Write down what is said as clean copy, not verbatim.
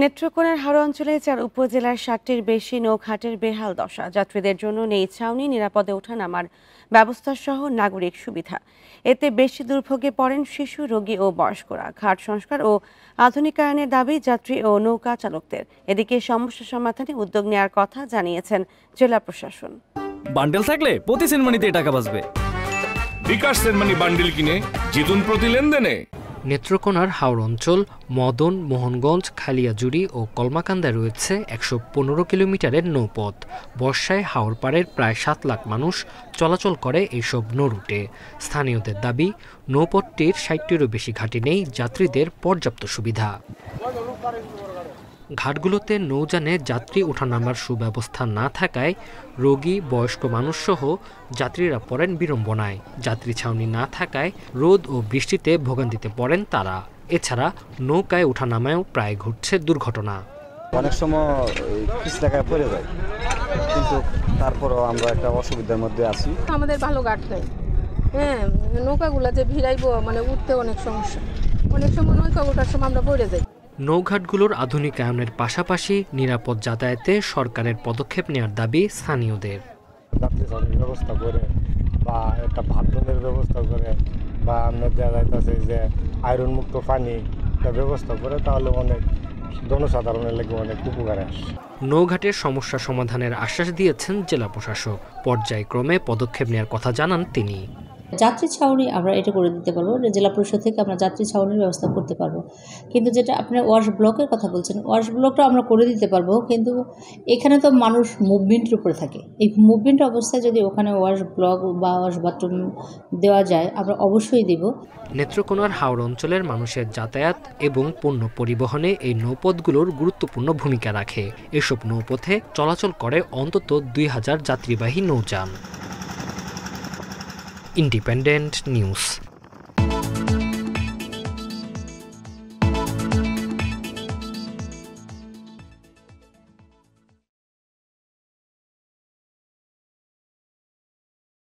নেত্রকোনার হাওড়া অঞ্চলে ৪ উপজেলার ৬০টির বেশি নৌঘাটের বেহাল দশা। যাত্রীদের জন্য নেই ছাউনি, নিরাপদে ওঠানামার ব্যবস্থা সহ নাগরিক সুবিধা। এতে বেশি দুর্ভোগে পড়েন শিশু, রোগী ও বয়স্করা। ঘাট সংস্কার ও আধুনিকায়নের দাবি যাত্রী ও নৌকা চালকদের। এদিকে সমস্যা সমাধানে উদ্যোগ নেওয়ার কথা জানিয়েছেন জেলা প্রশাসন। বান্ডেল থাকলে প্রতি সেনমানিতে টাকা বাঁচবে। বিকাশ সেনমানি বান্ডেল কিনে জিতুন প্রতি লেনদেনে। নেত্রকোনার হাওড় অঞ্চল, মদন, মোহনগঞ্জ, খালিয়াজুড়ি ও কলমাকান্দায় রয়েছে ১১৫ কিলোমিটারের নৌপথ। বর্ষায় হাওড় পাড়ের প্রায় ৭ লাখ মানুষ চলাচল করে এইসব নৌরুটে। স্থানীয়দের দাবি, নৌপথটির ৬০টিরও বেশি ঘাটে নেই যাত্রীদের পর্যাপ্ত সুবিধা। ঘাটগুলোতে নৌযানে যাত্রী ওঠানামার সুব্যবস্থা না থাকায় রোগী, বয়স্ক মানুষসহ যাত্রীরা পড়েন বিড়ম্বনায়। যাত্রী ছাউনি না থাকায় রোদ ও বৃষ্টিতে ভোগান্তিতে পড়েন তারা। এছাড়া নৌকায় ওঠানামায়ও প্রায় ঘটছে দুর্ঘটনা। অনেক সময় পিছলাকায় পড়ে যায়, কিন্তু তারপরও আমরা একটা অসুবিধার মধ্যে আছি। আমাদের ভালো ঘাট নেই, নৌকাগুলো যে ভিড়াইবো উঠতে অনেক সমস্যা। অনেক সময় নৌকা ওঠার সময় আমরা পড়ে যাই। নৌঘাটগুলোর আধুনিকায়নের পাশাপাশি নিরাপদ যাতায়াতে সরকারের পদক্ষেপ নেওয়ার দাবি স্থানীয়দের। যাত্রী ছাউনির ব্যবস্থা করে বা একটা বাথরুমের ব্যবস্থা করে বা আমরা দেখা যাইতেছে যে আয়রন মুক্ত পানি ব্যবস্থা করে, তাহলে অনেক জনসাধারণের লেগে অনেক উপকারে আসে। নৌঘাটের সমস্যা সমাধানের আশ্বাস দিয়েছেন জেলা প্রশাসক। পর্যায়ক্রমে পদক্ষেপ নেওয়ার কথা জানান তিনি। যাত্রী ছাউনি আমরা এটা করে দিতে পারবো, জেলা পরিষদ থেকে আমরা যাত্রী ছাউনির ব্যবস্থা করতে পারবো। কিন্তু যেটা আপনি ওয়াশ ব্লকের কথা বলছেন, ওয়াশ ব্লকটা আমরা করে দিতে পারবো, কিন্তু এখানে তো মানুষ মুভমেন্টের উপরে থাকে। এই মুভমেন্ট অবস্থায় যদি ওখানে ওয়াশ ব্লক বা ওয়াশ বাথরুম দেওয়া যায়, আমরা অবশ্যই দেব। নেত্রকোনার হাওড় অঞ্চলের মানুষের যাতায়াত এবং পণ্য পরিবহনে এই নৌপথগুলোর গুরুত্বপূর্ণ ভূমিকা রাখে। এসব নৌপথে চলাচল করে অন্তত ২,০০০ যাত্রীবাহী নৌযান। Independent news.